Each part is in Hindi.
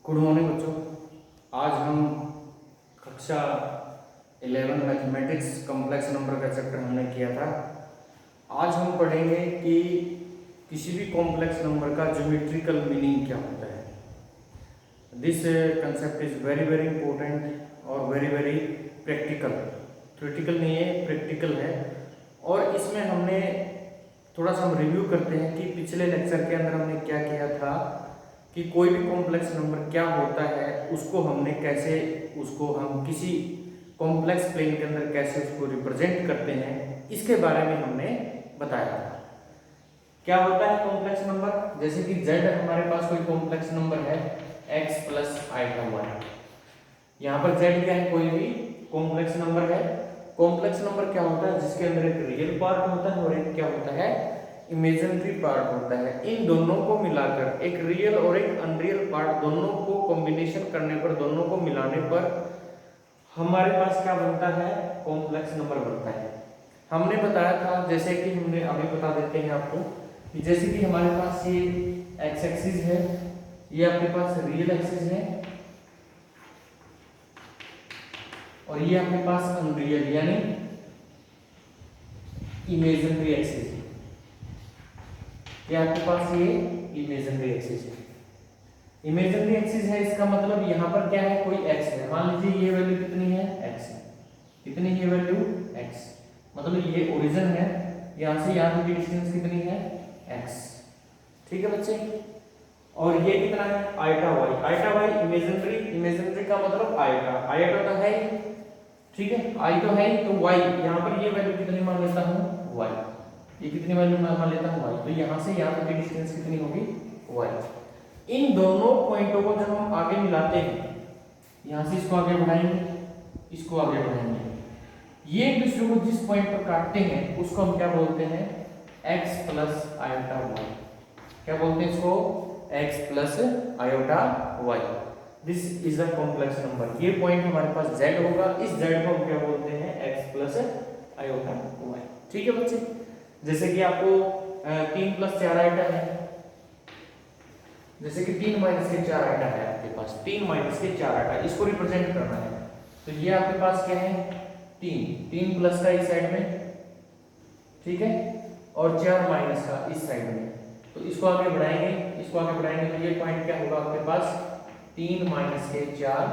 गुड मॉर्निंग बच्चों। आज हम कक्षा 11 मैथमेटिक्स कॉम्प्लेक्स नंबर का चैप्टर हमने किया था। आज हम पढ़ेंगे कि किसी भी कॉम्प्लेक्स नंबर का ज्योमेट्रिकल मीनिंग क्या होता है। This concept is very very important और वेरी वेरी प्रैक्टिकल। थ्योरेटिकल नहीं है, प्रैक्टिकल है। और इसमें हमने थोड़ा सा हम रिव्यू करते हैं कि पिछले लेक्चर के अंदर हमने क्या किया था कि कोई भी कॉम्प्लेक्स नंबर क्या होता है, उसको हमने कैसे, उसको हम किसी कॉम्प्लेक्स प्लेन के अंदर कैसे उसको रिप्रेजेंट करते हैं, इसके बारे में हमने बताया था। क्या होता है कॉम्प्लेक्स नंबर? जैसे कि z हमारे पास कोई कॉम्प्लेक्स नंबर है x प्लस आइटा y। यहाँ पर z क्या है? कोई भी कॉम्प्लेक्स नंबर है। कॉम्प्लेक्स नंबर क्या होता है? जिसके अंदर एक रियल पार्ट होता है और एक क्या होता है? इमेजिनरी पार्ट होता है। इन दोनों को मिलाकर एक रियल और एक अनरियल पार्ट, दोनों को कॉम्बिनेशन करने पर, दोनों को मिलाने पर हमारे पास क्या बनता है? कॉम्प्लेक्स नंबर बनता है। हमने बताया था, जैसे कि हमने अभी बता देते हैं आपको कि जैसे कि हमारे पास ये एक्स एक्सिस है, ये आपके पास रियल एक्सिस है और ये आपके पास अनरियल यानी इमेजिनरी एक्सिस है। ये आपके पास ये इमेजिनरी एक्सिस है। इमेजिनरी एक्सिस है, इसका मतलब यहाँ पर क्या है? कोई x है। मान लीजिए ये वैल्यू कितनी है? x है। कितनी ये वैल्यू? x। मतलब ये ओरिजिन है, यहाँ से यहाँ की डिस्टेंस कितनी है? x। ठीक है बच्चे। और ये कितना है? Iota y। Iota y imaginary, imaginary का मतलब आइटा, आइटा तो है ही, ठीक है, आई तो है ही, तो y यहाँ पर ये वैल्यू कितनी मान लेता हूँ? y। ये कितनी वैल्यू मान लेता हूँ? y। तो यहाँ से यहाँ तक की डिस्टेंस कितनी होगी? y। इन दोनों पॉइंटों को जब हम आगे मिलाते हैं, यहाँ से इसको आगे बढ़ाएंगे, इसको आगे बढ़ाएंगे, ये एक दूसरे को जिस पॉइंट पर काटते हैं उसको हम क्या बोलते हैं? x plus iota y। क्या बोलते हैं इसको? x plus iota y। This is a complex number. ये पॉइंट हमारे पास z होगा, इस z को हम क्या बोलते हैं? x plus iota y। ठीक है बच्चे। जैसे कि आपको 3 प्लस 4 आइटा है, जैसे कि 3 माइनस के 4 आइटा है आपके पास, 3 माइनस के 4 आइटा, इसको रिप्रेजेंट करना है। तो ये आपके पास क्या है? 3 प्लस का इस साइड में, ठीक है, और 4 माइनस का इस साइड में। तो इसको आगे बढ़ाएंगे, इसको आगे बढ़ाएंगे तो ये पॉइंट क्या होगा आपके पास? 3 माइनस के 4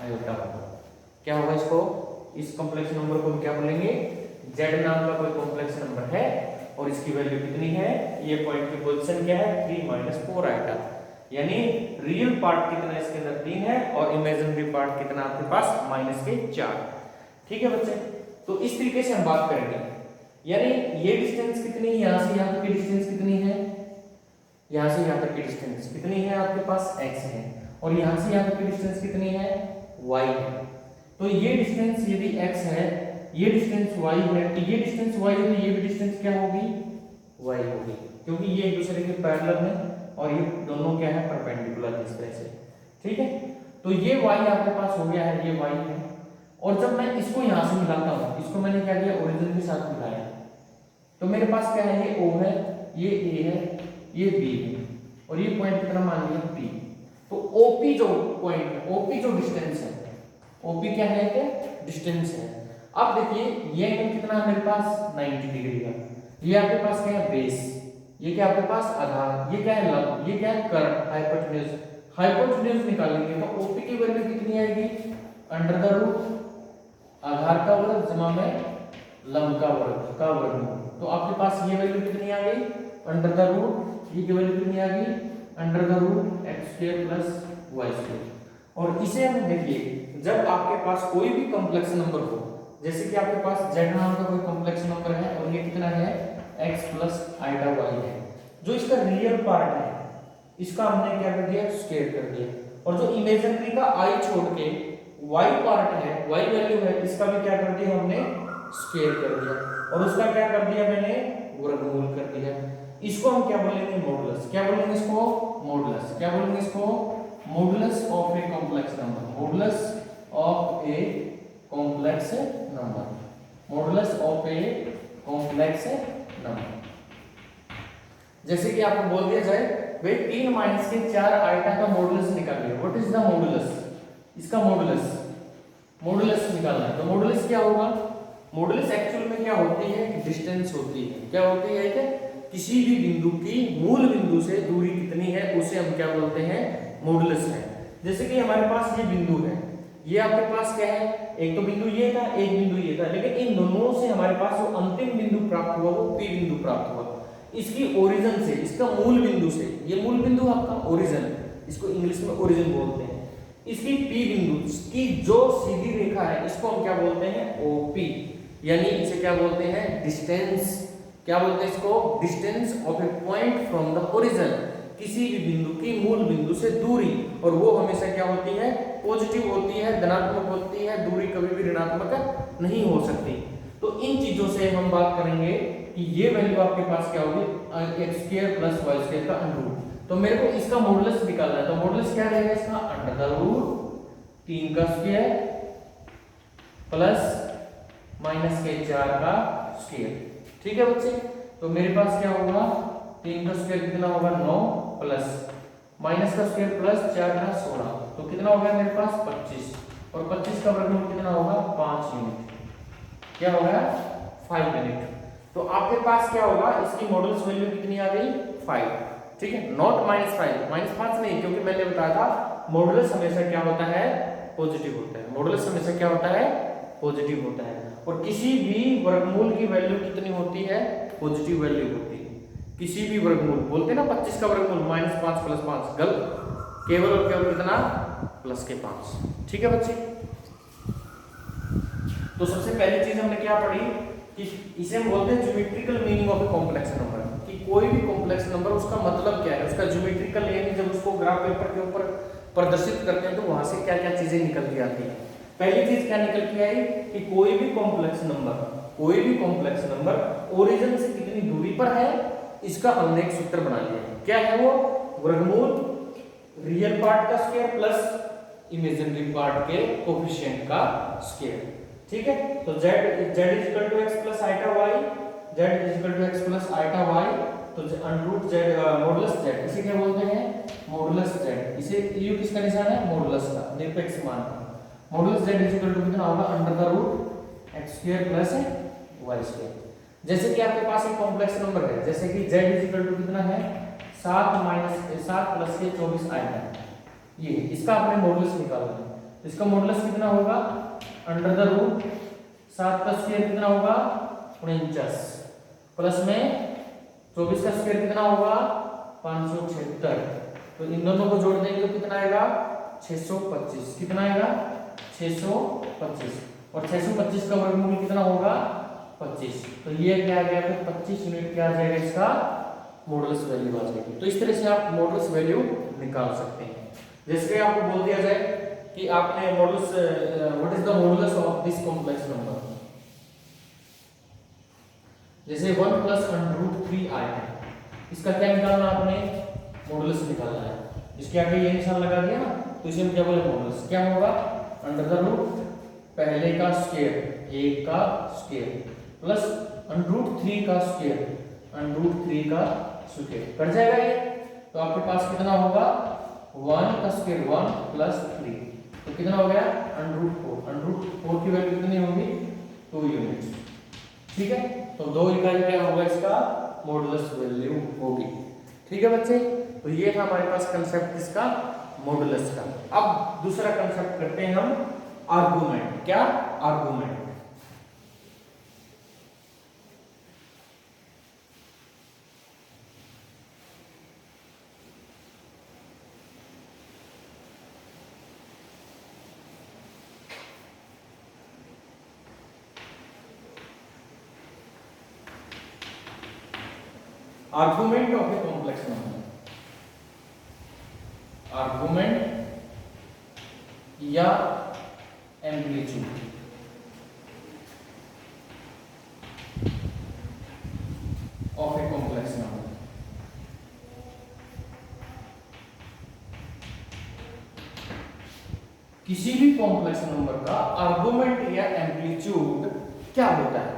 आयोटा होगा। क्या होगा इसको? इस कॉम्प्लेक्स नंबर को हम क्या बोलेंगे? z नाम का कोई कॉम्प्लेक्स नंबर है और इसकी वैल्यू कितनी है? ये पॉइंट की पोजीशन क्या है? 3 माइनस 4 आइटा। यानी रियल पार्ट कितना इसके अंदर? 3 है और इमेजिनरी पार्ट कितना आपके पास? माइनस के 4। ठीक है बच्चे। तो इस तरीके से हम बात करेंगे। यानी ये डिस्टेंस कितनी है? यहाँ से यहाँ तक की डिस्टेंस कितनी है? यहाँ से यहाँ तक की डिस्टेंस कितनी है? आपके पास x है। और यहाँ से यहाँ तक की डिस्टेंस कितनी है? y है। तो ये डिस्टेंस यदि x है, ये डिस्टेंस y है, तो ये डिस्टेंस y है, तो ये भी डिस्टेंस क्या होगी? y होगी, क्योंकि ये एक दूसरे के पैरेलल है और ये दोनों क्या है? परपेंडिकुलर इस तरह से। ठीक है। तो ये y आपके पास हो गया है, ये y है। और जब मैं इसको यहाँ से मिलाता हूँ, इसको मैंने क्या किया? ओरिजिन के साथ मिलाया, तो मेरे पास क्या है? ये O है, ये A है, ये B है और ये पॉइंट कितना मान लिया? P। तो OP जो पॉइंट है, OP जो डिस्टेंस है, OP क्या है? क्या डिस्टेंस है। अब देखिए ये एंगल कितना है मेरे पास? 90 डिग्री का। ये आपके पास क्या है? बेस। ये क्या आपके पास? आधार। ये क्या है? लंब। ये क्या है? Curve, hypotenuse. हाइपोटेन्यूज निकालेंगे तो OP की वैल्यू कितनी आएगी? अंडर द रूट आधार का वर्ग जमा में लंब का वर्ग का वर्गमूल। तो आपके पास ये वैल्यू कितनी आ गई? अंडर द रूट, ये वैल्यू कितनी आ गई? Under the root x² plus y²। और इसे हम देखिए, जब आपके पास कोई भी कॉम्प्लेक्स नंबर हो, जैसे कि आपके पास z नाम का कोई कॉम्प्लेक्स नंबर है और ये कितना है? x प्लस आइटा y है। जो इसका रियल पार्ट है इसका हमने क्या कर दिया? स्क्वायर कर दिया। और जो इमेजिनरी का i छोड़ के y पार्ट है, y वैल्यू है, इसका भी क्या कर दिया? हमने स्क्वायर कर दिया। और उसका क्या कर दिया? मैंने वर्गमूल कर दिया। इसको हम क्या बोलेंगे? मॉडुलस। क्या बोलेंगे इसको? मॉडुलस। क्या बोलेंगे इसको? Modulus of a complex number. Modulus of a complex number. Modulus of a complex number. जैसे कि आपको बोल दिया जाए भाई 3 माइनस के 4 आइटा का मॉडुलस निकालिए। What is the modulus? इसका मॉडुलस निकालना है। तो मॉडुलस क्या होगा? मॉडुलस एक्चुअल में क्या होती है? डिस्टेंस होती है। क्या होती है? क्या किसी भी बिंदु की मूल बिंदु से दूरी कितनी है उसे हम क्या बोलते हैं? मॉडुलस है। जैसे कि हमारे पास ये बिंदु है, ये आपके पास क्या है? एक तो बिंदु ये था, एक बिंदु ये था, लेकिन इन दोनों से हमारे पास जो अंतिम बिंदु प्राप्त हुआ वो P बिंदु प्राप्त हुआ। इसकी ओरिजिन से, इसका मूल बिंदु से, ये मूल बिंदु आपका ओरिजिन, इसको इंग्लिश में ओरिजिन बोलते हैं। इसकी P बिंदु की जो सीधी रेखा है इसको हम क्या बोलते हैं? OP, यानी इसे क्या बोलते हैं? डिस्टेंस। क्या बोलते हैं इसको? Distance of A point from the origin, किसी भी बिंदु की मूल बिंदु से दूरी। और वो हमेशा क्या होती है? पॉजिटिव होती है, धनात्मक होती है। दूरी कभी भी ऋणात्मक नहीं हो सकती। तो इन चीजों से हम बात करेंगे कि ये वैल्यू आपके पास क्या होगी? x² + y² का अंडर। तो मेरे को इसका मॉडुलस निकालना है। तो मॉडुलस क्या रहेगा इसका? √3 का स्क्वायर प्लस माइनस के 4 का स्क्वायर। ठीक है बच्चे? तो मेरे पास क्या होगा? 3 का स्क्वायर कितना होगा? 9 प्लस माइनस का स्क्वायर प्लस 4 का 16। तो कितना हो गया मेरे पास? 25। और 25 का वर्गमूल कितना होगा? 5 यूनिट। क्या हो गया? 5 यूनिट। तो आपके पास क्या होगा? इसकी मॉडुलस वैल्यू कितनी आ गई? 5। ठीक है, नॉट -5, -5 नहीं, क्योंकि मैंने बताया था मॉडुलस हमेशा क्या होता है? पॉजिटिव होता है। मॉडुलस हमेशा क्या होता है? पॉजिटिव होता है। और किसी भी वर्गमूल की वैल्यू कितनी होती है? पॉजिटिव वैल्यू होती है। किसी भी वर्गमूल, बोलते हैं ना 25 का वर्गमूल -5 + 5, गलत। केवल और केवल कितना? +5। ठीक है बच्चे? तो सबसे पहली चीज हमने क्या पढ़ी कि इसे हम बोलते हैं geometrical meaning of a complex number, कि कोई भी कॉम्प्लेक्स नंबर उसका मतलब क्या है, उसका ज्योमेट्रिकल, यानी जब उसको ग्राफ पेपर के ऊपर प्रदर्शित करते हैं तो वहां से क्या क्या चीजें निकल के आती हैं। पहली चीज क्या निकल के आई कि कोई भी कॉम्प्लेक्स नंबर ओरिजिन से कितनी दूरी पर है, इसका हमने एक सूत्र बना लिया। क्या है वो? वर्गमूल रियल पार्ट का स्क्वायर प्लस इमेजिनरी पार्ट के कोफिशिएंट का स्क्वायर। ठीक है? तो z = x + iota y, z = x + iota y, तो √z मॉडुलस z, इसे क्या बोलते हैं? Modulus z। इसे u किसका निशान है? मॉडुलस का, निरपेक्ष मान का। मॉडुलस z कितना होगा? √x² + y²। जैसे कि आपके पास एक कॉम्प्लेक्स नंबर है, जैसे कि z कितना है? 7 + के 24 आइटा, ये इसका आपने मॉडुलस निकालना है। इसका मॉडुलस कितना होगा? √7 का स्क्वायर कितना होगा? 49 प्लस में 24 का स्क्वायर कितना होगा? 576। तो इन दोनों को जोड़ देंगे तो कितना आएगा? 625। कितना आएगा? 625। और 625 का वर्गमूल कितना होगा? 25। तो ये क्या आ गया? फिर 25 यूनिट क्या आ जाएगा? इसका मॉडुलस वैल्यू आ जाएगी। तो इस तरह से आप मॉडुलस वैल्यू निकाल सकते हैं। जैसे कि आपको बोल दिया जाए कि आपने modulus, what is the modulus of this complex number, जैसे 1 + √3 आया है, इसका क्या निकालना? आपने मॉडुलस निकालना है। इसके आगे ये निशान लगा दिया ना, तो इसे हम क्या बोले? मॉडुलस। क्या होगा? √, पहले का स्क्वायर, 1 का स्क्वायर प्लस √3 का स्क्वायर, √3 का स्क्वायर कट जाएगा ये। तो आपके पास कितना होगा? 1 का स्क्वायर 1 + 3, तो कितना हो गया? √4 की वैल्यू कितनी होगी? 2 यूनिट। ठीक है? तो 2 इकाई क्या होगा? इसका मॉडुलस वैल्यू होगी। ठीक है बच्चे? तो ये था हमारे पास कंसेप्ट इसका मॉडुलस का। अब दूसरा कंसेप्ट करते हैं हम, आर्गुमेंट। क्या? Argument. Argument of a complex number, argument या amplitude. Of a complex number. किसी भी कॉम्प्लेक्स नंबर का आर्गुमेंट या एम्पलीट्यूड क्या होता है?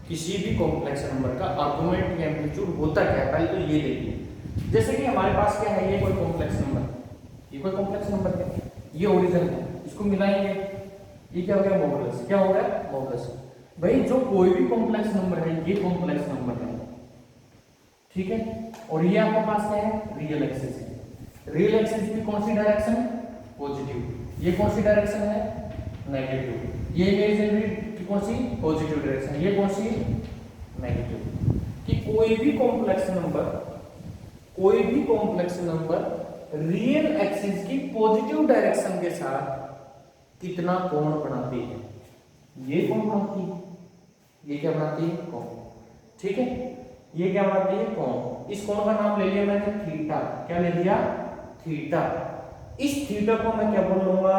किसी भी कॉम्प्लेक्स नंबर का आर्गुमेंट या एम्पलीट्यूड होता क्या है, पहले तो ये देखिए। जैसे कि हमारे पास क्या है, ये कोई कॉम्प्लेक्स नंबर, ये कोई कॉम्प्लेक्स नंबर है, ये ओरिजिन है, इसको मिलाएंगे, ये क्या हो गया मॉडुलस, क्या हो गया मॉडुलस। भाई जो कोई भी कॉम्प्लेक्स नंबर है ये कॉम्प्लेक्स नंबर है, ठीक है। और ये आपके पास क्या है, रियल एक्सिस है। रियल एक्सिस की कौन सी डायरेक्शन, पॉजिटिव। ये कौन सी डायरेक्शन है, नेगेटिव। ये इमेजिनरी की कौन सी, पॉजिटिव डायरेक्शन, ये कौन सी, नेगेटिव। कि कोई भी कॉम्प्लेक्स नंबर रियल एक्सिस की पॉजिटिव डायरेक्शन के साथ कितना कोण बनाती है, ये कोण बनाती है, ये क्या बनाती है, कोण, ठीक है। ये क्या बनाती है, कोण। इस कोण का नाम ले लिया मैंने थीटा, क्या ले लिया, थीटा। इस थीटा को मैं क्या बोल लूंगा,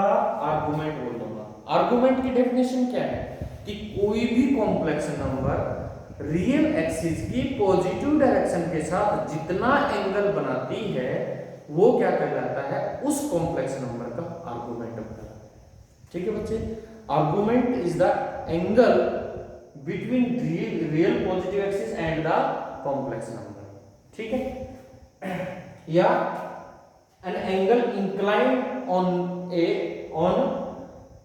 आर्गुमेंट बोल दूंगा। आर्गुमेंट की डेफिनेशन क्या है कि कोई भी कॉम्प्लेक्स नंबर रियल एक्सिस की पॉजिटिव डायरेक्शन के साथ जितना एंगल बनाती है वो क्या कहलाता है, उस कॉम्प्लेक्स नंबर का आर्गुमेंट होता है, ठीक है बच्चे। Argument is the angle between real positive axis and the complex number, ठीक है। या an angle inclined on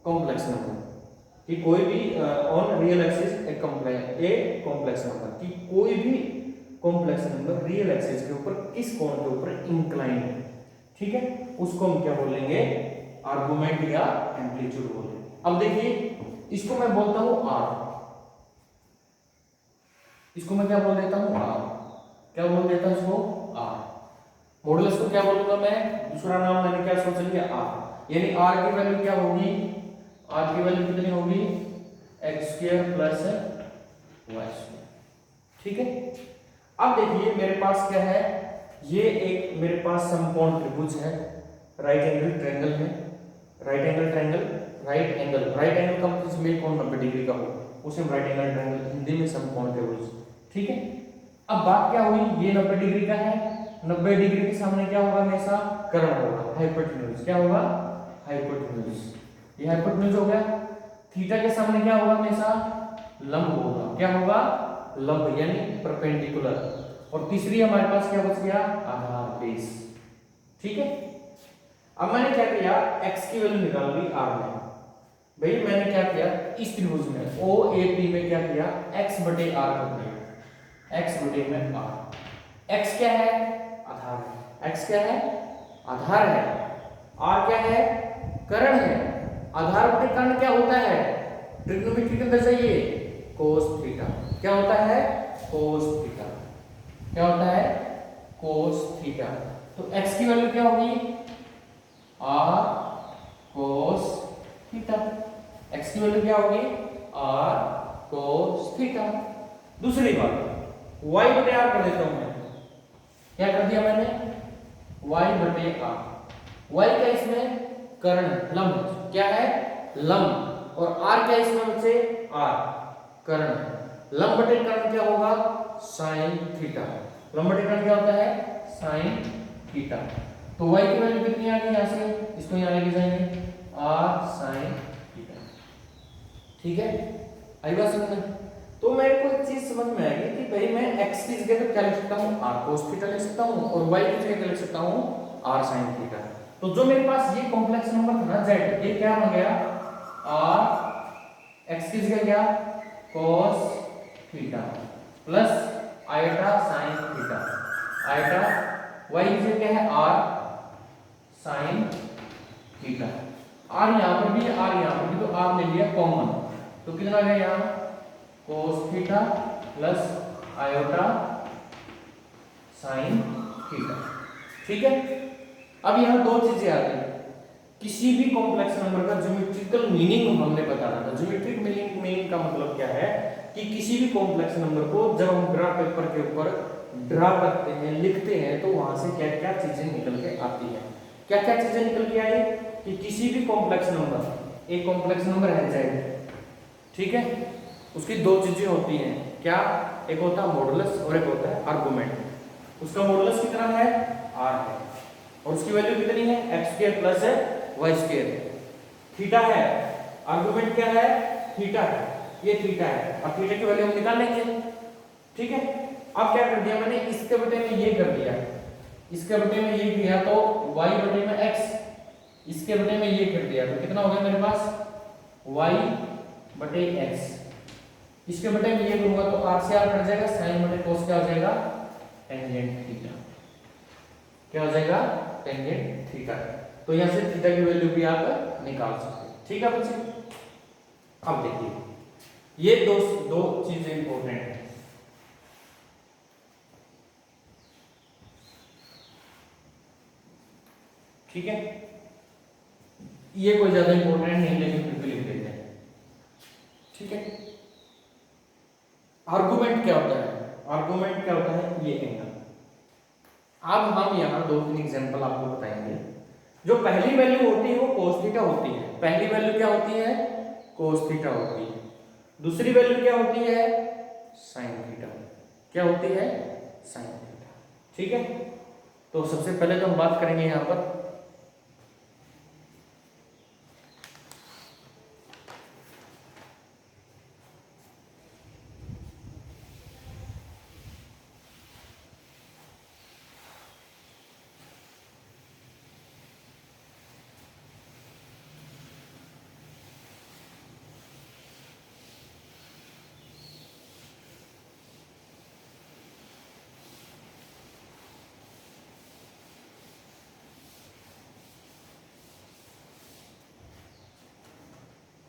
complex number, कि कोई भी on real axis A complex number, कि कोई भी कॉम्प्लेक्स नंबर रियल एक्सिस के ऊपर किस कोण के ऊपर इंक्लाइन है, ठीक है, उसको हम क्या बोलेंगे, आर्गुमेंट या एम्पलीट्यूड बोलेंगे। अब देखिए इसको मैं बोलता हूं आर, इसको मैं क्या बोल देता हूं, आर, क्या बोल देता हूं इसको, आर। मॉडुलस को क्या बोलूंगा मैं, दूसरा नाम मैंने क्या सोच लिया, आर। यानी आर की वैल्यू क्या होगी, आर की वैल्यू कितनी होगी, x square plus y square, ठीक है। अब देखिए मेरे पास क्या है, ये एक मेरे पास समकोण त्रिभुज है, राइट एंगल ट्रायंगल है, right angle triangle, right angle का मतलब मेल कोण 90 डिग्री का हो, उसे हम राइट एंगल ट्रायंगल हिंदी में समकोण त्रिभुज, ठीक है। अब बात क्या हुई, ये 90 डिग्री का है, 90 डिग्री के सामने क्या होगा, हमेशा कर्ण होगा, हाइपोटेन्यूज, क्या होगा, हाइपोटेन्यूज, ये हाइपोटेन्यूज हो गया। थीटा के सामने क्या होगा, हमेशा लंब होगा, क्या होगा, लंब यानी परपेंडिकुलर। और तीसरी हमारे पास क्या बच गया, आधार बेस, ठीक है। अब मैंने क्या किया, x की वैल्यू निकाल ली r में। भाई मैंने क्या किया, इस त्रिभुज में OAP में क्या किया, x बटे r कर दिया, x बटे में r। x क्या है, आधार है, x क्या है, आधार है, r क्या है, कर्ण है। आधार बटे कर्ण क्या होता है, ट्रिग्नोमेट्री के अंदर जाइए, cos थीटा, क्या होता है, cos थीटा, क्या होता है, cos थीटा। तो x की वैल्यू क्या होगी, r cos थीटा, x की वैल्यू क्या होगी, r cos थीटा। दूसरी बात y बटे r कर देता हूं मैं, क्या कर दिया मैंने, y बटे r। y क्या इसमें, कर्ण, लंब, क्या है, लंब। और r क्या इसमें बच्चे, r, कर्ण। लंब बटे कर्ण क्या होगा, sin थीटा। लंब बटे कर्ण क्या होता है, sin थीटा। तो y की वैल्यू कितनी आ गई, यहां से इसको यहां लेके जाएंगे, r sin थीटा, ठीक है। आई बात समझ में। तो मेरे को एक चीज समझ में आएगी कि भाई मैं x की जगह पे क्या लिख सकता हूं, r cos थीटा लिख सकता हूं, और y की जगह क्या लिख सकता हूं, r sin थीटा। तो जो मेरे पास ये कॉम्प्लेक्स नंबर था ना z, ये क्या बन गया, r x की जगह क्या, cos theta plus eta sin theta, eta. y की जगह क्या है, r sin थीटा। r यहां पर भी, r यहां पर भी, तो r ले लिया कॉमन, तो कितना आ गया यहां, cos theta plus iota sin theta, ठीक है। अब यहां दो चीजें आ गई, किसी भी कॉम्प्लेक्स नंबर का ज्योमेट्रिकल मीनिंग हमने बताना था। ज्योमेट्रिक मीनिंग का मतलब क्या है कि किसी भी कॉम्प्लेक्स नंबर को जब हम ग्राफ पेपर के ऊपर ड्रा करते हैं, लिखते हैं, तो वहां से क्या क्या चीजें निकल के आती है। क्या क्या चीजें निकल के आई कि किसी भी कॉम्प्लेक्स नंबर, एक कॉम्प्लेक्स नंबर है z, ठीक है, उसकी दो चीजें होती हैं, क्या, एक होता है मॉडुलस और एक होता है आर्गुमेंट। उसका मॉडुलस कितना है, r है, और उसकी वैल्यू कितनी है, x स्क्वायर प्लस है y स्क्वायर, थीटा है, आर्गुमेंट क्या है, थीटा है। ये थीटा है, अब थीटा की वैल्यू हम निकाल लेंगे। ठीक है, अब क्या कर दिया मैंने, इसके बटे में ये कर दिया, इसके बटे में ये किया तो y बटे में x, इसके बटे में ये कर दिया तो कितना हो गया मेरे पास y बटे x, इसके बटे में ये करूंगा तो r से r कट जाएगा, sin बटे cos क्या हो जाएगा टेंजेंट थीटा, क्या हो जाएगा टेंजेंट थीटा। तो यहां से थीटा की वैल्यू भी आप निकाल सकते हैं। ठीक है बच्चे, अब देखिए ये दो चीजें इंपॉर्टेंट है। ठीक है, ये कोई ज्यादा इंपॉर्टेंट नहीं लेकिन फिर भी लिख देते हैं। ठीक है, आर्गुमेंट क्या होता है, आर्गुमेंट क्या होता है, ये एंगल। अब हम यहाँ 2-3 एग्जांपल आपको बताएंगे। जो पहली वैल्यू होती है वो cos थीटा होती है, पहली वैल्यू क्या होती है cos थीटा होती है, दूसरी वैल्यू क्या होती है sin थीटा, क्या होती है sin थीटा। ठीक है, तो सबसे पहले तो हम बात करेंगे यहाँ पर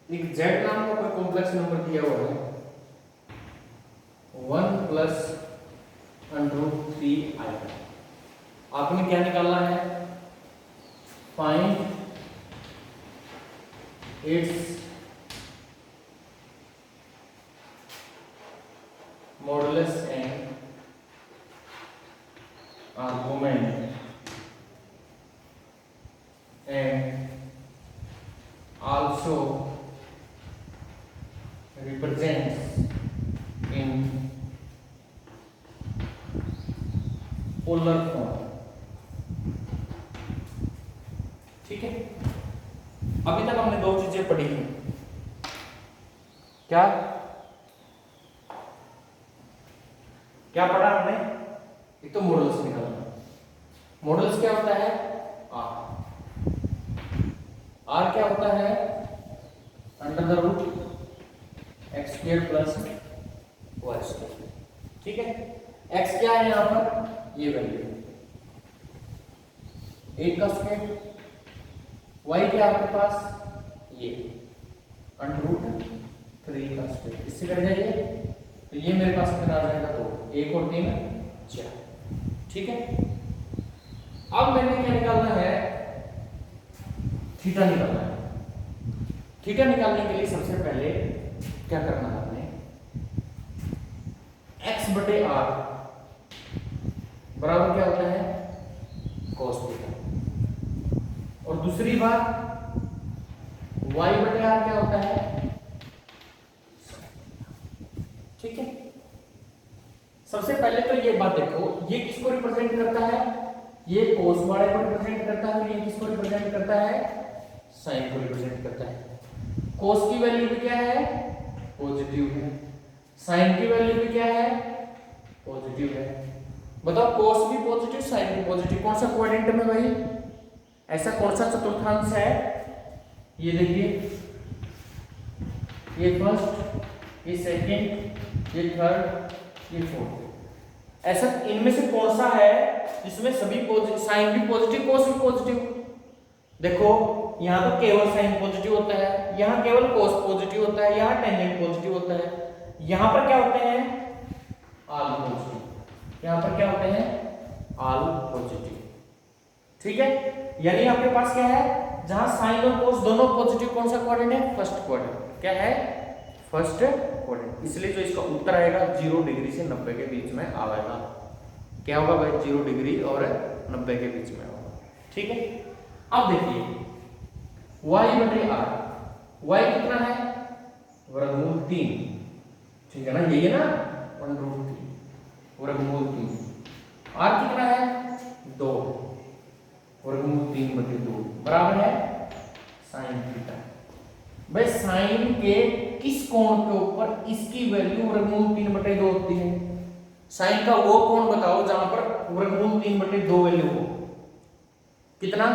एक z नाम का कोई कॉम्प्लेक्स नंबर दिया हुआ है 1 प्लस √3i। आपने क्या निकालना है, find its modulus and argument and also represents in polar form। ठीक है, अभी तक हमने 2 चीजें पढ़ी हैं, क्या क्या पढ़ा हमने, एक तो मॉडल्स निकालना, मॉडल्स क्या होता है r क्या होता है √x² प्लस y²। ठीक है, x क्या है यहां पर, ये वैल्यू 8 का स्क्वायर, y क्या आपके पास ये √3 का स्क्वायर, इससे कट जाइए तो ये मेरे पास कितना आ जाएगा, तो 1 और 3 4। ठीक है, अब मैंने क्या निकालना है, थीटा निकालना है। थीटा निकालने के लिए सबसे पहले क्या करना है, आपने x बटे r बराबर क्या होता है cos थीटा, और दूसरी बात y बटे r क्या होता है। ठीक है, सबसे पहले तो ये बात देखो, ये किसको रिप्रेजेंट करता है, ये cos वाले को रिप्रेजेंट करता है, ये किसको रिप्रेजेंट करता है sin को रिप्रेजेंट करता है। cos की वैल्यू भी क्या है पॉजिटिव है, sin की वैल्यू भी क्या है पॉजिटिव है। बताओ cos भी पॉजिटिव sin भी पॉजिटिव, कौन सा क्वाड्रेंट में भाई, ऐसा कौन सा चतुर्थांश है, ये देखिए, ये फर्स्ट, ये सेकंड, ये थर्ड, ये फोर्थ, ऐसा इनमें से कौन सा है जिसमें सभी साइन भी पॉजिटिव cos भी पॉजिटिव। देखो यहाँ तो केवल साइन पॉजिटिव होता है, यहाँ केवल cos पॉजिटिव होता है, यहाँ टेंजेंट पॉजिटिव होता है, यहाँ पर क्या होते हैं ऑल पॉजिटिव, यहाँ पर क्या होते हैं ऑल पॉजिटिव। ठीक है, यानी आपके पास क्या है, जहां साइन और cos दोनों पॉजिटिव, कौन सा क्वाड्रेंट है फर्स्ट क्वाड्रेंट, क्या है फर्स्ट क्वाड्रेंट। इसलिए जो इसका उत्तर आएगा 0 डिग्री से 90 के बीच में आएगा। क्या होगा भाई 0 डिग्री और 90 के बीच में होगा। ठीक है, अब देखिए y बटे r, y कितना है वर्गमूल 3। ठीक है ना, यही है ना वर्गमूल 3। r कितना है 2, वर्गमूल 3 बटे 2 बराबर है साइन थीटा। भाई साइन के किस कोण के ऊपर इसकी वैल्यू वर्गमूल 3/2 होती है? साइन का वो कोण बताओ जहां पर वर्गमूल 3/2 वैल्यू हो। कितना?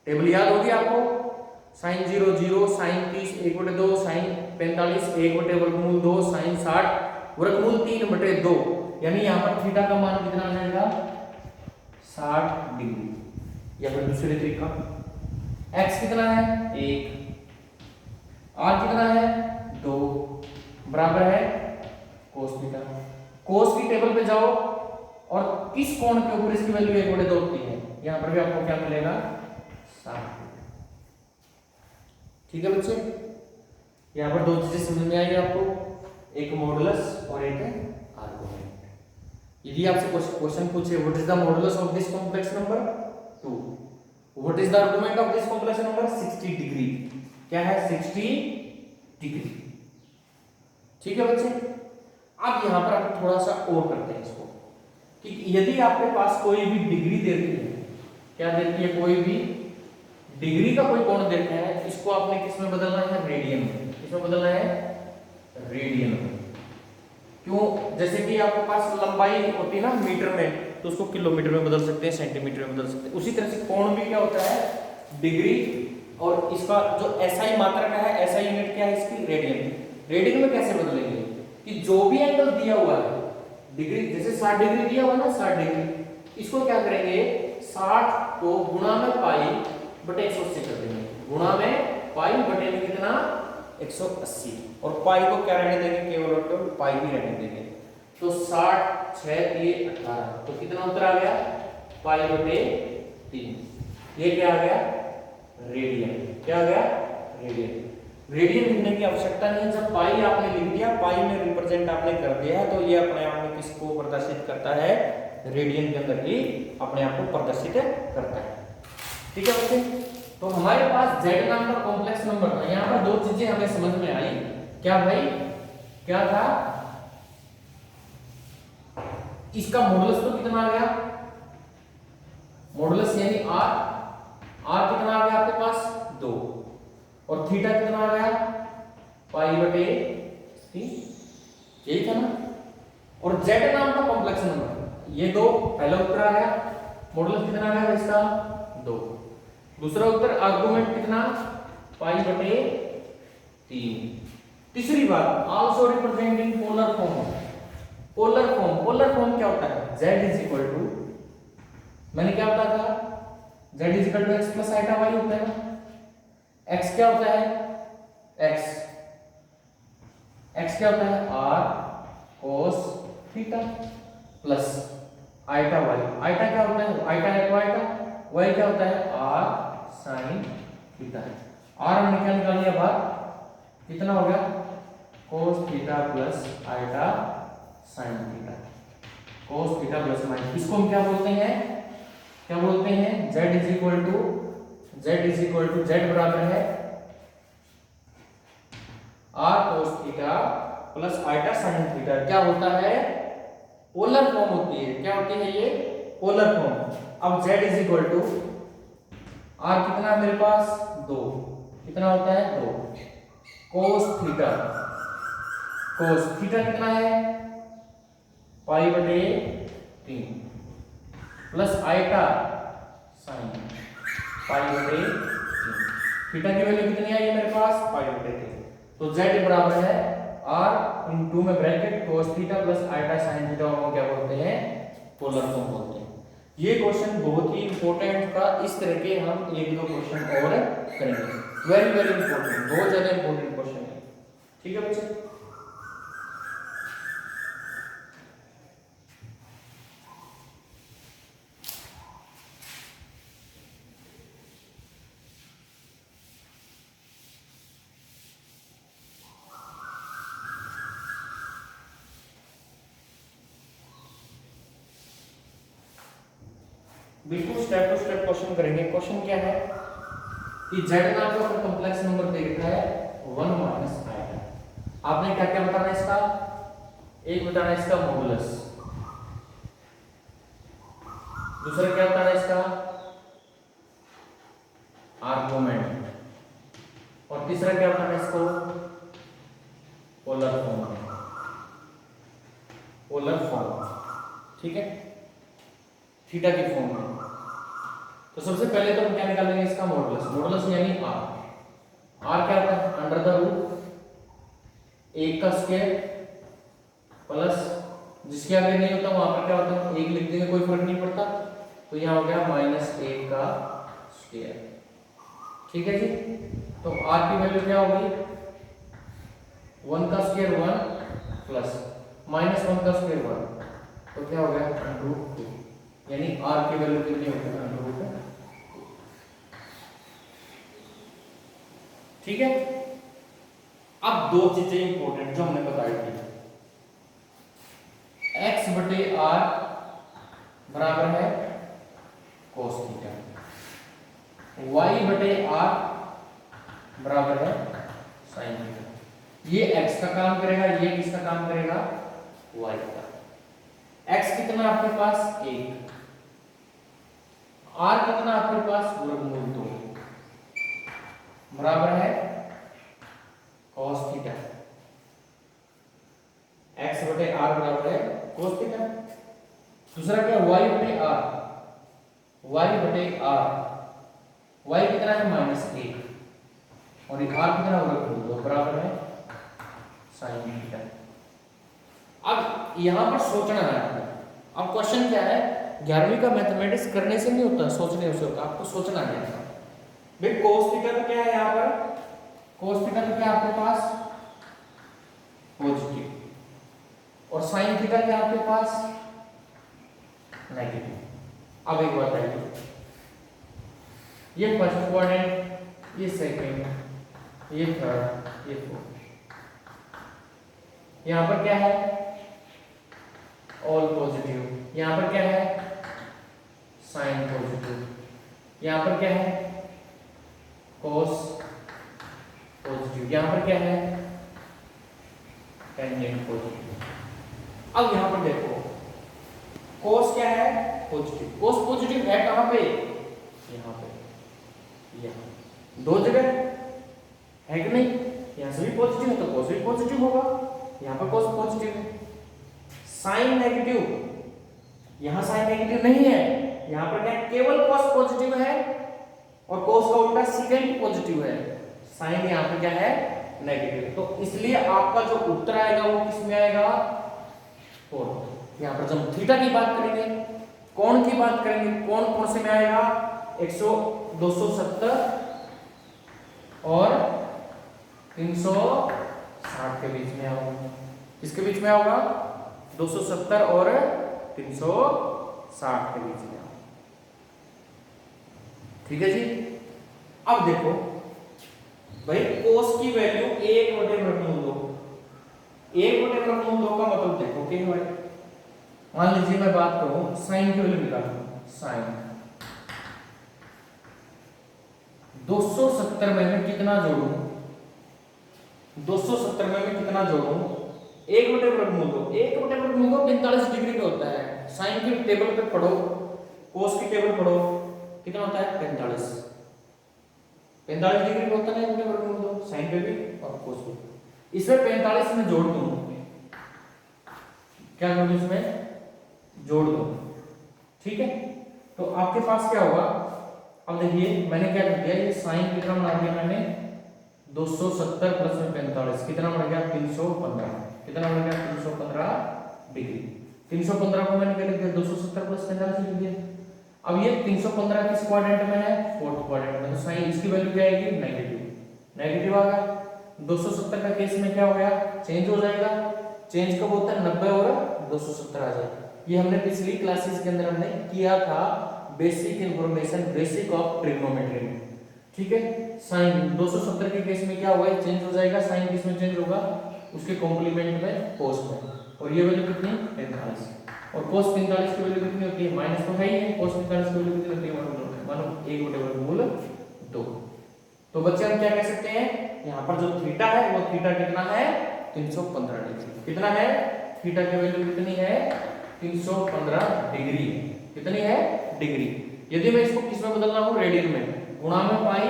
टेबल याद होगी आपको, साइन 0 0, साइन 30 1/2, साइन 45 1/2, साइन 60 वर्गमूल 3/2, यानी यहाँ पर थीटा का मान कितना आ जाएगा? 60 डिग्री। या फिर दूसरे तरीका, एक्स कितना है? 1, आर कितना है? 2, बराबर है कोस थीटा। कोस की टेबल पे जाओ और किस कोण के ऊपर इसकी वैल्यू 1/2 होती है, यहां पर भी आपको क्या मिलेगा? 60। ठीक है बच्चे, यहां पर दो चीजें समझ में आई आपको, एक मॉडुलस और एक आर्गुमेंट। यदि आपसे क्वेश्चन पूछे what is the modulus of this complex number 2, what is the argument of this complex number 60 degree, क्या है? 60 डिग्री। ठीक है बच्चे, अब यहां पर आप थोड़ा सा और करते हैं इसको कि यदि आपके पास कोई भी डिग्री देती है, क्या देती है? कोई भी डिग्री का कोई कोण देता है, इसको आपने किस में बदलना है? रेडियन में। किसमें बदलना है? रेडियन में। क्यों? जैसे कि आपके पास लंबाई होती है ना मीटर में, तो उसको किलोमीटर में बदल सकते हैं, सेंटीमीटर में बदल सकते हैं। उसी तरह से कोण भी क्या होता है? डिग्री। और इसका जो एसआई मात्रा का है, एसआई यूनिट क्या है इसकी? रेडियन। रेडियन में कैसे बदलेंगे कि जो भी एंगल दिया हुआ है, डिग्री जैसे 60 डिग्री दिया हुआ ना, 60 डिग्री, इसको क्या करेंगे? 60 को गुणा में पाई बटे 180 कर देंगे। गुणा में पाई बटे में कितना? 180। और पाई को क्या रहने देंगे? केवल और केवल पाई ही रहने देंगे। तो 60 6 3 18, तो कितना उत्तर आ गया? पाई बटे 3। ये क्या आ गया? रेडियन। क्या आ गया? रेडियन। रेडियन लिखने की आवश्यकता नहीं है, जब पाई आपने लिख दिया, पाई में रिप्रेजेंट आपने कर दिया है, तो ये अपने आप में किसको प्रदर्शित करता है? रेडियन के अंदर ही अपने आप को प्रदर्शित करता है। ठीक है बच्चे, तो हमारे पास z नाम का कॉम्प्लेक्स नंबर था। यहाँ पर दो चीजें हमें समझ में आई। क्या भाई? क्या था? इसका मॉडुलस तो कितना आ गया? मॉडुलस यानी r, r कितना आ गया आपके पास? 2, और थीटा कितना आ गया? पाई बटे 3, यही था ना। और z नाम का कॉम्प्लेक्स नंबर, ये दो पहला उत्तर आ गया। मॉडुलस कितना आ गया इसका? 2। दूसरा उत्तर आर्गुमेंट कितना? पाई बटे 3। तीसरी बात, also representing polar form. Polar form, polar form क्या होता है? z इज इक्वल टू, मैंने क्या बताया था? z is equal to x plus iota y होता है ना। x क्या होता है? x क्या होता है? r cos theta plus iota y. Iota क्या होता है? आइटा है तो आइटा, वाई क्या होता है? r sin theta. r हमने क्या निकाल लिया बाहर? कितना हो गया? cos theta plus iota sin theta. cos theta plus minus, इसको हम क्या बोलते हैं? क्या बोलते हैं? z is equal to z बराबर है r cos theta plus iota sin theta. क्या होता है? पोलर फॉर्म होती है। क्या होती है ये? Polar form. अब z is equal to r कितना है मेरे पास? 2, कितना होता है? 2 cos थीटा, cos थीटा कितना है? पाई बटे 3 प्लस आइटा sin पाई बटे 3। थीटा की वैल्यू कितनी आई है मेरे पास? पाई बटे 3। तो z बराबर है r इन 2 में bracket cos theta plus iota sin theta को क्या बोलते हैं? पोलर फॉर्म बोलते हैं। ये क्वेश्चन बहुत ही इंपॉर्टेंट था। इस तरह के हम एक दो क्वेश्चन और करेंगे। वेरी वेरी इंपॉर्टेंट, बहुत ज्यादा इंपॉर्टेंट क्वेश्चन है। ठीक है बच्चे, बिल्कुल स्टेप टू स्टेप क्वेश्चन करेंगे। क्वेश्चन क्या है कि z नाम का अगर कॉम्प्लेक्स नंबर दे रखा है 1 माइनस आइटा, आपने क्या क्या बताना है इसका? एक बताना है इसका मॉडुलस, दूसरा क्या बताना है इसका? आर्गुमेंट, और तीसरा क्या बताना है इसको? ठीक है, थीटा की फॉर्म में। तो सबसे पहले तो हम क्या निकालेंगे, इसका मॉडुलस। मॉडुलस यानी आर क्या होता है, अंडर द रूट 1 का स्क्वायर प्लस, जिसके आगे नहीं होता वहां पर क्या होता है 1 लिख देंगे, कोई फर्क नहीं पड़ता। तो यहाँ हो गया -1 का स्क्वायर। ठीक है जी। तो आर की वैल्यू क्या होगी, 1 का स्क्वायर 1 प्लस -1 का स्क्वायर 1, तो क्या हो गया √2, यानी आर की वैल्यू कितनी होगी, √2। ठीक है। अब दो चीजें इंपॉर्टेंट जो हमने बताई थी, x बटे r बराबर है cos थीटा, y बटे r बराबर है sin थीटा। ये x का काम करेगा, ये किसका काम करेगा, y का। x कितना आपके पास 1, r कितना आपके पास वर्गमूल 2 बराबर है cos थीटा। x बटे r बराबर है cos थीटा। दूसरा क्या, y बटे r, y बटे r, y कितना है -1 और r कितना वर्गमूल 2 बराबर है sin थीटा। अब यहां पर सोचना है आपको। अब क्वेश्चन क्या है, 11वीं का मैथमेटिक्स करने से नहीं होता, सोचने से होता, आपको सोचना है भाई। cos थीटा का क्या है, यहाँ पर cos थीटा का क्या आपके पास पॉजिटिव और sin थीटा क्या आपके पास नेगेटिव। अब एक बात आइए, ये फर्स्ट क्वाड्रेंट, ये सेकंड, ये थर्ड, ये फोर्थ, यहां पर क्या है ऑल पॉजिटिव, यहां पर क्या है साइन पॉजिटिव, यहां पर क्या है cos पॉजिटिव, यहां पर क्या है टेंजेंट पॉजिटिव। अब यहां पर देखो cos क्या है पॉजिटिव, cos पॉजिटिव है कहां पे, यहां पे, यहां दो जगह है कि नहीं, यहां से भी पॉजिटिव है तो cos भी पॉजिटिव होगा, यहां पर cos पॉजिटिव है। साइन नेगेटिव, यहां साइन नेगेटिव नहीं है, यहां पर क्या केवल cos पॉजिटिव है और cos का उल्टा सेकंड पॉजिटिव है, साइन यहां पर क्या है नेगेटिव। तो इसलिए आपका जो उत्तर आएगा वो किस में आएगा, फोर्थ। यहां पर जब थीटा की बात करेंगे, कोण की बात करेंगे, कोण कौन से में आएगा 270 और 360 के बीच में होगा। किसके बीच में होगा, 270 और 360 के बीच में। ठीक है जी। अब देखो भाई cos की वैल्यू 1/√2, 1/√2 का मतलब देखो कि भाई मान लीजिए मैं बात करूं साइन की वैल्यू निकालूं, साइन 270 में मैं कितना जोड़ूं, 270 में मैं कितना जोड़ूं, 1/√2, 1/√2 45 डिग्री पे होता है। साइन की टेबल पे पढ़ो, cos की टेबल पढ़ो, कितना होता है 45 डिग्री पे होता है 1/√2, साइन पे भी और cos पे। इसमें 45 में जोड़ दूं, क्या कर दूं इसमें जोड़ दो, ठीक है। तो आपके पास क्या होगा, अब देखिए मैंने क्या कर दिया, ये साइन कितना बना दिया मैंने 270 प्लस में 45 कितना बन गया 315, कितना बन गया 315 डिग्री। 315 को मैंने क्या लिख दिया 270 प्लस 45 लिख दिया। अब ये 315 किस क्वाड्रेंट में है, फोर्थ क्वाड्रेंट में, तो साइन इसकी वैल्यू क्या आएगी नेगेटिव आ गया। 270 का केस में क्या हो गया, चेंज हो जाएगा, चेंज कब होता है 90 और 270 आ जाएगा। ये हमने पिछली क्लासेस के अंदर हमने किया था, basic information, basic of trigonometry में, ठीक है। साइन 270 के केस में क्या होगा, चेंज हो जाएगा, साइन किस में चेंज होगा, उसके कॉम्प्लीमेंट में cos में, और ये वैल्यू कितनी 45, और cos 45 की वैल्यू कितनी होती है, माइनस तो है ही है, cos 45 की वैल्यू कितनी होती है मानो 1/√2। तो बच्चे हम क्या कह सकते हैं, यहाँ पर जो थीटा है वो थीटा कितना है 315 डिग्री, कितना है थीटा की वैल्यू कितनी है 315 डिग्री, कितनी है डिग्री। यदि मैं इसको किस में बदलना हूं, रेडियन में, गुणा में पाई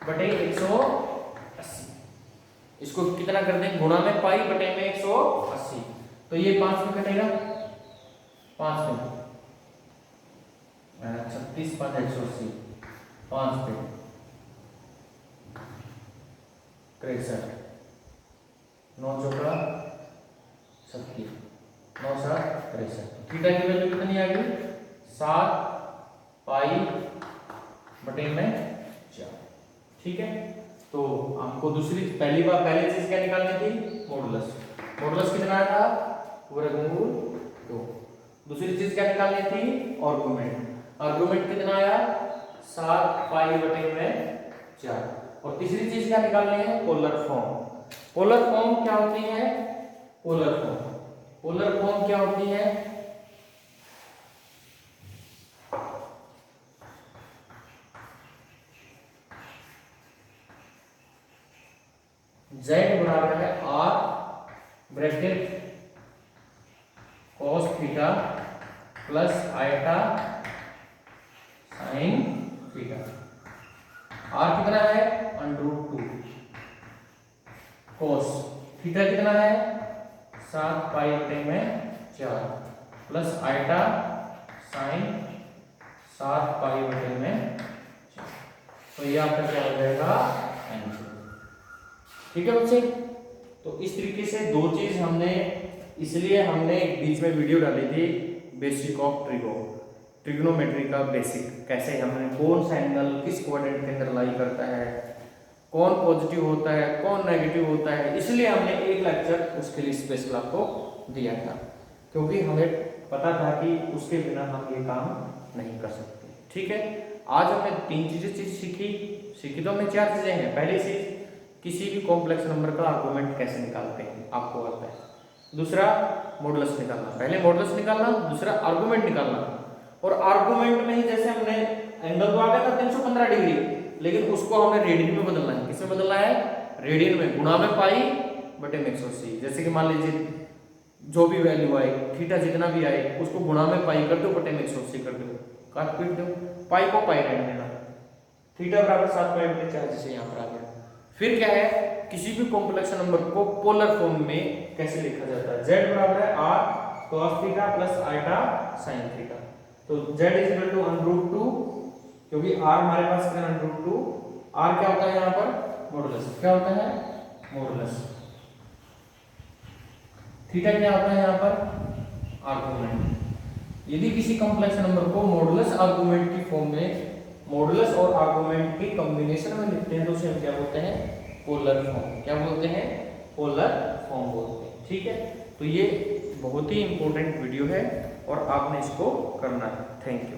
बटे 180, इसको कितना कर दें गुणा में पाई बटे में 180, तो ये 5 में कटेगा, 5 पे 36 5 180, 5 पे 63, 9 चौका 37, 9 7 63। थीटा की वैल्यू कितनी आ गई? 7 पाई बटे में 4। ठीक है, तो हमको पहली चीज क्या निकालनी थी? मॉडुलस। मॉडुलस कितना था? वर्गमूल 2। दूसरी चीज क्या निकालनी थी? आर्गुमेंट। आर्गुमेंट कितना आया? 7 पाई बटे में 4। और तीसरी चीज क्या निकालनी है? Polar form. पोलर फॉर्म क्या होती है? पोलर फॉर्म क्या होती है? Z बराबर है R bracket cos theta plus eta sine theta. R कितना है? √2। cos थीटा कितना है? 7 पाई बटे में 4 प्लस आयटा साइन 7 पाई बटे में 4। तो ये आपका क्या हो जाएगा? आंसर। ठीक है बच्चे, तो इस तरीके से दो चीज इसलिए हमने बीच में वीडियो डाली थी, बेसिक ऑफ ट्रिग्नोमेट्री का बेसिक, कैसे हमने कौन सा एंगल किस क्वाड्रेंट के अंदर लाई करता है, कौन पॉजिटिव होता है, कौन नेगेटिव होता है। इसलिए हमने एक लेक्चर उसके लिए स्पेशल आपको दिया था, क्योंकि हमें पता था कि उसके बिना हम ये काम नहीं कर सकते। ठीक है, आज हमने 3 चीजें सीखी तो हमें 4 चीजें हैं। पहली चीज, किसी भी कॉम्प्लेक्स नंबर का आर्गुमेंट कैसे निकालते हैं आपको आता है। दूसरा, मॉडुलस निकालना। पहले मॉडुलस निकालना, दूसरा आर्गुमेंट निकालना। और आर्गुमेंट में ही जैसे हमने एंगल तो आ गया था 315 डिग्री, लेकिन उसको हमने रेडियन में बदलना है। किसमें बदलना है? रेडियन में। गुणा में पाई बटे में 180। जैसे कि मान लीजिए जो भी वैल्यू आए, थीटा जितना भी आए, उसको गुणा में पाई कर दो, बटे में 180 कर दो, काट पीट दो, पाई को पाई रहने देना। थीटा बराबर 7 पाई बटे 4, जैसे यहाँ पर आ गया। फिर क्या है, किसी भी कॉम्प्लेक्स नंबर को पोलर फॉर्म में कैसे लिखा जाता है? z बराबर है r cos theta plus eta sin theta. तो z इज इक्वल टू √2, क्योंकि r हमारे पास कितना √2। r क्या होता है यहाँ पर? मॉडुलस। क्या होता है? मॉडुलस। थीटा क्या होता है यहाँ पर? आर्गुमेंट। यदि किसी कॉम्प्लेक्स नंबर को मॉडुलस आर्गुमेंट की फॉर्म में, मॉडुलस और आर्गुमेंट के कॉम्बिनेशन में लिखते हैं, तो उसे हम क्या बोलते हैं? Polar form. क्या बोलते हैं? पोलर फॉर्म बोलते हैं। ठीक है, तो ये बहुत ही इंपॉर्टेंट वीडियो है और आपने इसको करना है। Thank you.